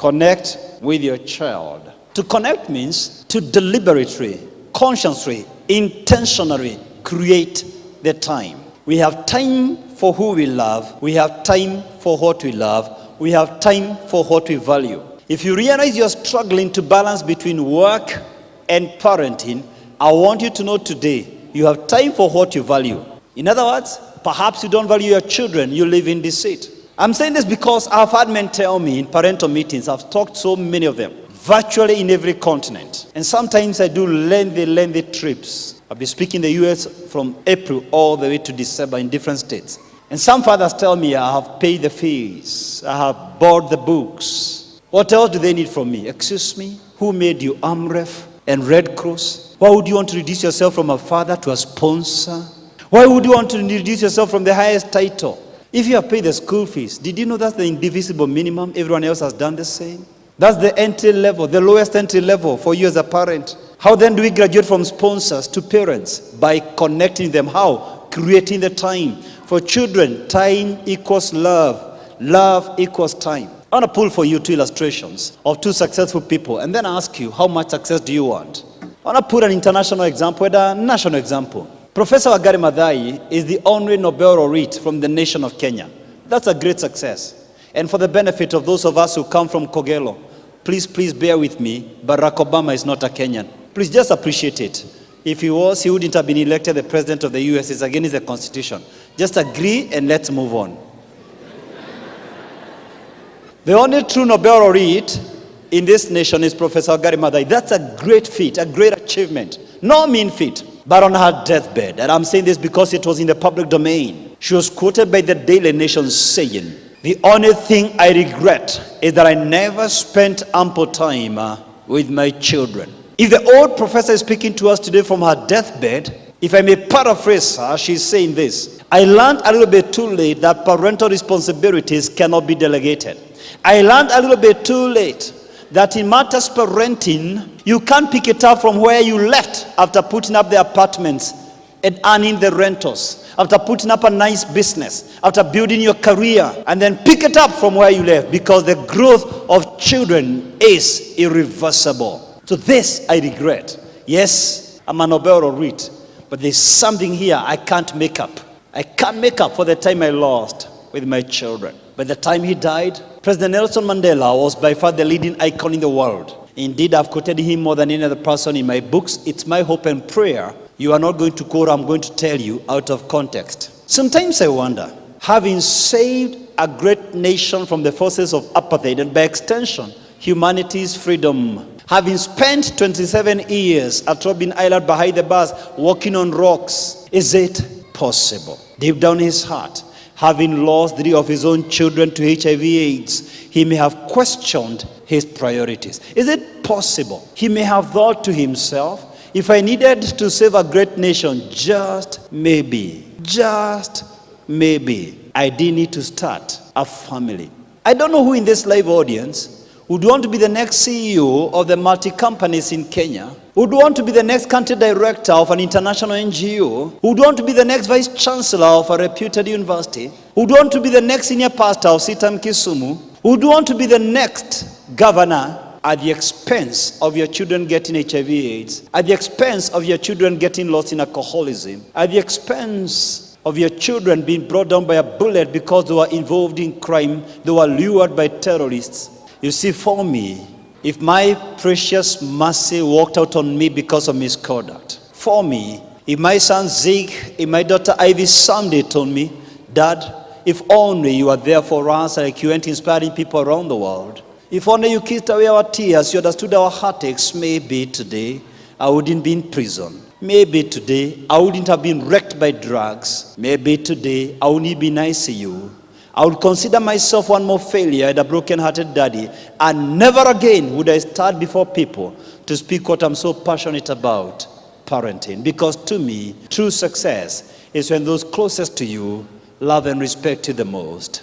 Connect with your child. To connect means to deliberately, consciously, intentionally create the time. We have time for who we love. We have time for what we love. We have time for what we value. If you realize you're struggling to balance between work and parenting, I want you to know today, you have time for what you value. In other words, perhaps you don't value your children, you live in deceit. I'm saying this because I've had men tell me in parental meetings, I've talked to so many of them, virtually in every continent. And sometimes I do lengthy trips. I'll be speaking in the US from April all the way to December in different states. And some fathers tell me, I have paid the fees, I have bought the books. What else do they need from me? Excuse me, who made you AMREF and Red Cross? Why would you want to reduce yourself from a father to a sponsor? Why would you want to reduce yourself from the highest title? If you have paid the school fees, did you know that's the indivisible minimum? Everyone else has done the same. That's the entry level, the lowest entry level for you as a parent. How then do we graduate from sponsors to parents? By connecting them. How? Creating the time. For children, time equals love. Love equals time. I want to pull for you two illustrations of two successful people and then ask you, how much success do you want? I want to put an international example and a national example. Professor Wangari Maathai is the only Nobel laureate from the nation of Kenya. That's a great success. And for the benefit of those of us who come from Kogelo, please bear with me, Barack Obama is not a Kenyan. Please just appreciate it. If he was, he wouldn't have been elected the president of the US. It's against the Constitution. Just agree and let's move on. The only true Nobel laureate in this nation is Professor Wangari Maathai. That's a great feat, a great achievement. No mean feat. But on her deathbed, and I'm saying this because it was in the public domain, she was quoted by the Daily Nation saying, "The only thing I regret is that I never spent ample time with my children." If the old professor is speaking to us today from her deathbed, if I may paraphrase her, she's saying this: I learned a little bit too late that parental responsibilities cannot be delegated. I learned a little bit too late that in matters parenting, you can't pick it up from where you left after putting up the apartments and earning the rentals, after putting up a nice business, after building your career, and then pick it up from where you left, because the growth of children is irreversible. So this I regret. Yes, I'm a Nobel laureate, but there's something here I can't make up. I can't make up for the time I lost with my children. By the time he died, President Nelson Mandela was by far the leading icon in the world. Indeed, I've quoted him more than any other person in my books. It's my hope and prayer you are not going to quote, I'm going to tell you out of context. Sometimes I wonder, having saved a great nation from the forces of apartheid and by extension, humanity's freedom, having spent 27 years at Robben Island behind the bars, walking on rocks, is it possible? Deep down in his heart, having lost 3 of his own children to HIV/AIDS, he may have questioned his priorities. Is it possible? He may have thought to himself, if I needed to save a great nation, just maybe, I did need to start a family. I don't know who in this live audience would want to be the next CEO of the multi-companies in Kenya, would want to be the next country director of an international NGO, would want to be the next vice chancellor of a reputed university, would want to be the next senior pastor of Sitam Kisumu, would want to be the next governor at the expense of your children getting HIV/AIDS, at the expense of your children getting lost in alcoholism, at the expense of your children being brought down by a bullet because they were involved in crime, they were lured by terrorists. You see, for me, if my precious mercy walked out on me because of misconduct, for me, if my son Zeke, if my daughter Ivy someday told me, Dad, if only you were there for us like you went inspiring people around the world, if only you kissed away our tears, you understood our heartaches, maybe today I wouldn't be in prison. Maybe today I wouldn't have been wrecked by drugs. Maybe today I wouldn't be in ICU. I would consider myself one more failure and a broken-hearted daddy, and never again would I stand before people to speak what I'm so passionate about, parenting. Because to me, true success is when those closest to you love and respect you the most.